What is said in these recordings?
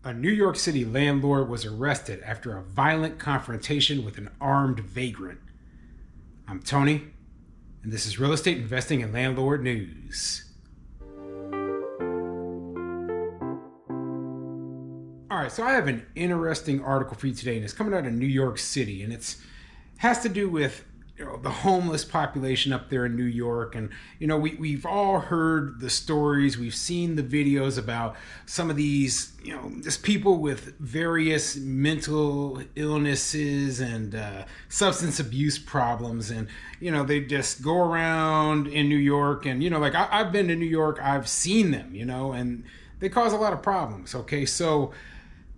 A New York City landlord was arrested after a violent confrontation with an armed vagrant. I'm Tony, and this is Real Estate Investing and Landlord News. All right, so I have an interesting article for you today, and it's coming out of New York City, and it has to do with the homeless population up there in New York. And we've all heard the stories, we've seen the videos about some of these just people with various mental illnesses and substance abuse problems, and they just go around in New York, and I've been to New York, I've seen them, and they cause a lot of problems. Okay, so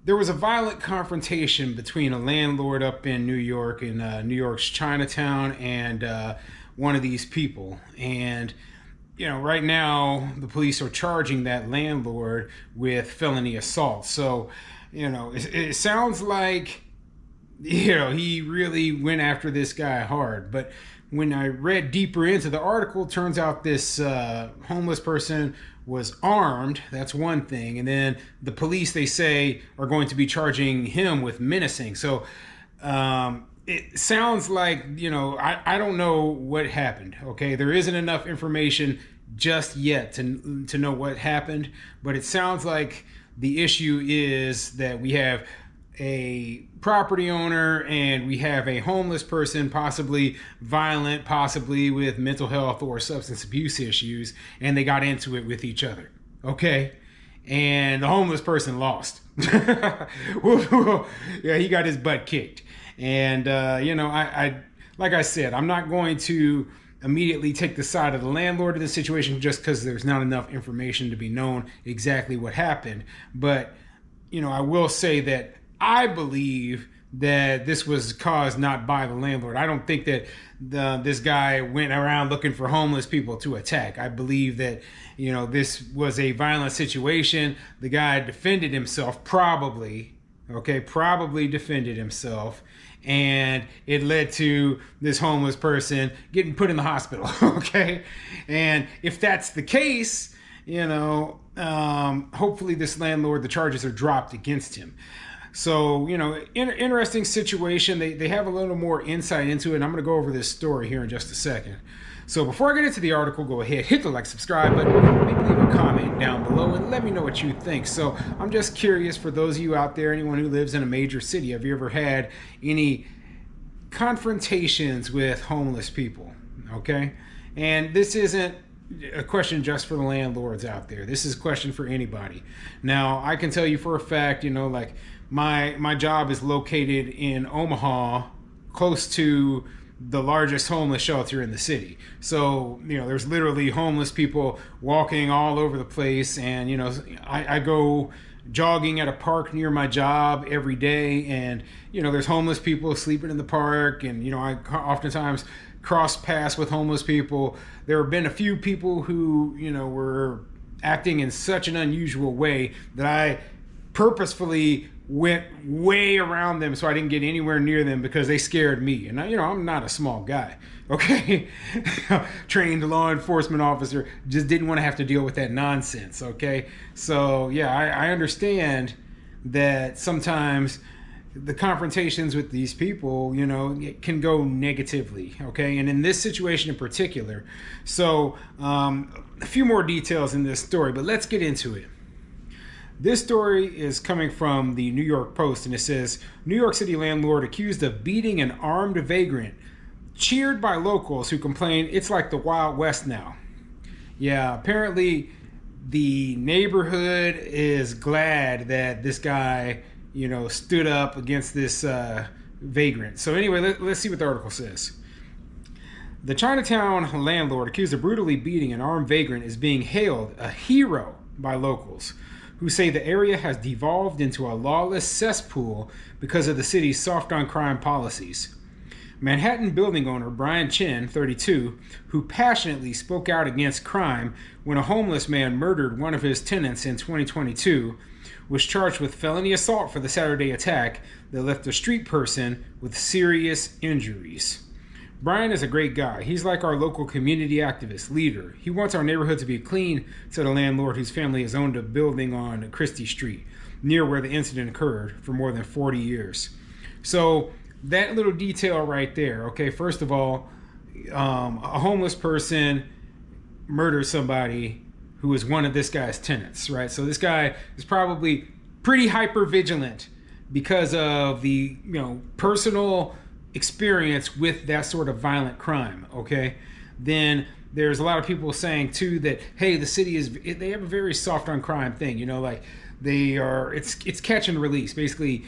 there was a violent confrontation between a landlord up in New York, in New York's Chinatown, and one of these people. And, right now the police are charging that landlord with felony assault. So, it sounds like, he really went after this guy hard. But when I read deeper into the article, it turns out this homeless person was armed. That's one thing. And then the police, they say, are going to be charging him with menacing. So it sounds like, I don't know what happened. Okay, there isn't enough information just yet to know what happened. But it sounds like the issue is that we have a property owner and we have a homeless person, possibly violent, possibly with mental health or substance abuse issues, and they got into it with each other. Okay, and the homeless person lost. Yeah, he got his butt kicked. And I like I said, I'm not going to immediately take the side of the landlord of the situation just because there's not enough information to be known exactly what happened. But I will say that I believe that this was caused not by the landlord. I don't think that this guy went around looking for homeless people to attack. I believe that, this was a violent situation. The guy defended himself, probably defended himself. And it led to this homeless person getting put in the hospital. Okay. And if that's the case, hopefully this landlord, the charges are dropped against him. So, interesting situation. They have a little more insight into it, and I'm going to go over this story here in just a second. So before I get into the article, go ahead, hit the like, subscribe button, maybe leave a comment down below, and let me know what you think. So I'm just curious, for those of you out there, anyone who lives in a major city, have you ever had any confrontations with homeless people? Okay? And this isn't a question just for the landlords out there. This is a question for anybody. Now, I can tell you for a fact, my job is located in Omaha, close to the largest homeless shelter in the city. So, there's literally homeless people walking all over the place. And, I go jogging at a park near my job every day. And, there's homeless people sleeping in the park. And, I oftentimes cross paths with homeless people. There have been a few people who, were acting in such an unusual way that I purposefully went way around them so I didn't get anywhere near them because they scared me. And I'm not a small guy, okay? Trained law enforcement officer, just didn't want to have to deal with that nonsense, okay? So yeah, I understand that sometimes the confrontations with these people, it can go negatively, okay? And in this situation in particular, so a few more details in this story, but let's get into it. This story is coming from the New York Post, and it says, New York City landlord accused of beating an armed vagrant, cheered by locals who complain it's like the Wild West now. Yeah, apparently the neighborhood is glad that this guy, stood up against this vagrant. So anyway, let's see what the article says. The Chinatown landlord accused of brutally beating an armed vagrant is being hailed a hero by locals, who say the area has devolved into a lawless cesspool because of the city's soft-on-crime policies. Manhattan building owner Brian Chen, 32, who passionately spoke out against crime when a homeless man murdered one of his tenants in 2022, was charged with felony assault for the Saturday attack that left a street person with serious injuries. Brian is a great guy. He's like our local community activist leader. He wants our neighborhood to be clean, said a landlord whose family has owned a building on Christie Street. near where the incident occurred for more than 40 years. So that little detail right there, okay, first of all, a homeless person murders somebody who is one of this guy's tenants, right? So this guy is probably pretty hyper vigilant because of the personal experience with that sort of violent crime. Okay, then there's a lot of people saying too that, hey, the city they have a very soft on crime thing, like it's catch and release. Basically,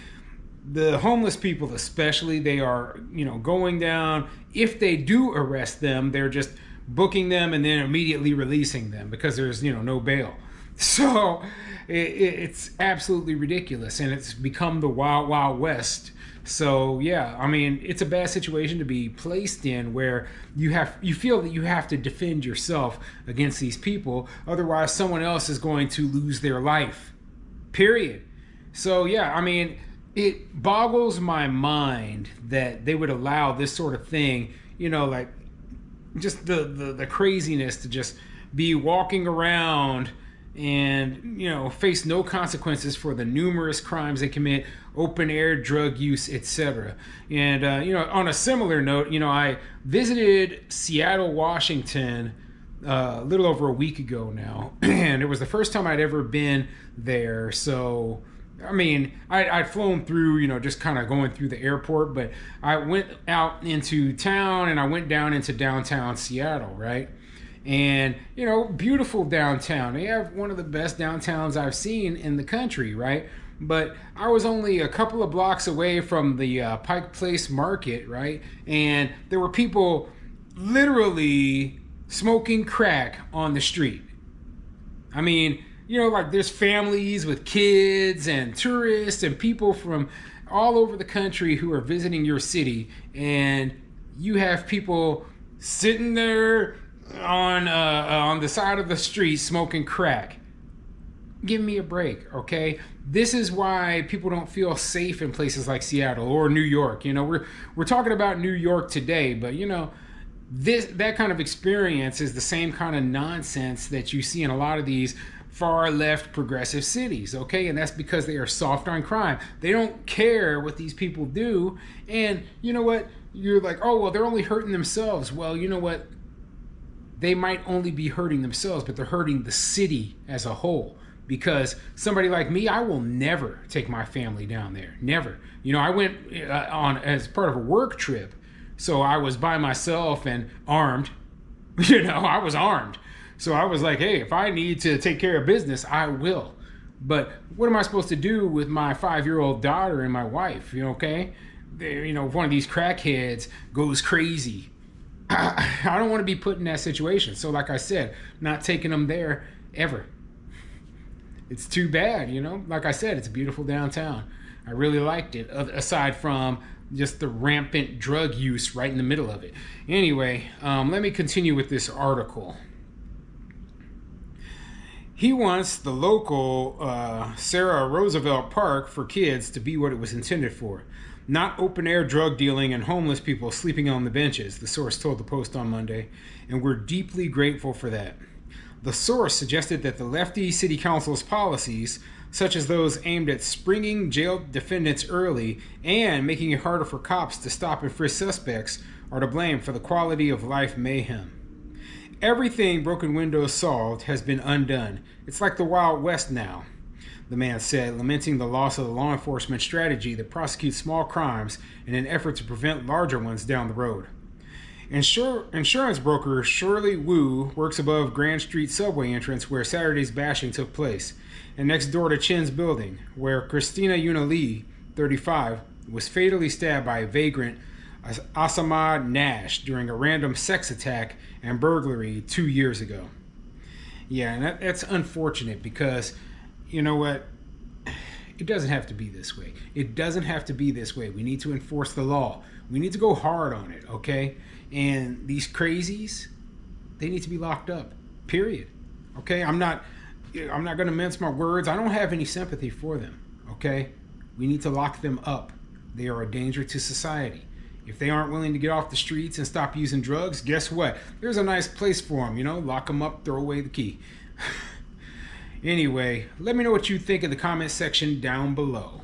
the homeless people especially, they are going down. If they do arrest them, they're just booking them and then immediately releasing them because there's no bail. So it's absolutely ridiculous, and it's become the wild, wild west. So yeah, I mean, it's a bad situation to be placed in, where you feel that you have to defend yourself against these people, otherwise someone else is going to lose their life, period. So yeah, I mean, it boggles my mind that they would allow this sort of thing, like just the craziness to just be walking around and face no consequences for the numerous crimes they commit, open air drug use, etc. And on a similar note, I visited Seattle, Washington a little over a week ago now, and it was the first time I'd ever been there. So I mean, I'd flown through, just kind of going through the airport, but I went out into town and I went down into downtown Seattle, right? And, beautiful downtown. They have one of the best downtowns I've seen in the country, right? But I was only a couple of blocks away from the Pike Place Market, right? And there were people literally smoking crack on the street. I mean, like there's families with kids and tourists and people from all over the country who are visiting your city, and you have people sitting there on the side of the street smoking crack. Give me a break, okay? This is why people don't feel safe in places like Seattle or New York. We're talking about New York today, but that kind of experience is the same kind of nonsense that you see in a lot of these far left progressive cities, okay? And that's because they are soft on crime. They don't care what these people do. And you know what? You're like, oh, well, they're only hurting themselves. Well, you know what? They might only be hurting themselves, but they're hurting the city as a whole. Because somebody like me, I will never take my family down there. Never. I went on as part of a work trip. So I was by myself and armed. I was armed. So I was like, hey, if I need to take care of business, I will. But what am I supposed to do with my 5-year-old daughter and my wife? Okay? If one of these crackheads goes crazy, I don't want to be put in that situation. So like I said, not taking them there ever. It's too bad, Like I said, it's a beautiful downtown. I really liked it, aside from just the rampant drug use right in the middle of it. Anyway, let me continue with this article. He wants the local Sarah Roosevelt Park for kids to be what it was intended for. Not open-air drug dealing and homeless people sleeping on the benches, the source told the Post on Monday, and we're deeply grateful for that. The source suggested that the lefty city council's policies, such as those aimed at springing jailed defendants early and making it harder for cops to stop and frisk suspects, are to blame for the quality of life mayhem. Everything Broken Windows solved has been undone. It's like the Wild West now, the man said, lamenting the loss of the law enforcement strategy that prosecutes small crimes in an effort to prevent larger ones down the road. Insurance broker Shirley Wu works above Grand Street subway entrance where Saturday's bashing took place, and next door to Chin's building, where Christina Yuna 35, was fatally stabbed by a vagrant, Asamad Nash, during a random sex attack and burglary 2 years ago. Yeah, and that's unfortunate because, you know what? It doesn't have to be this way. It doesn't have to be this way. We need to enforce the law. We need to go hard on it, okay? And these crazies, they need to be locked up, period. Okay? I'm not going to mince my words. I don't have any sympathy for them, okay? We need to lock them up. They are a danger to society. If they aren't willing to get off the streets and stop using drugs, guess what? There's a nice place for them, lock them up, throw away the key. Anyway, let me know what you think in the comment section down below.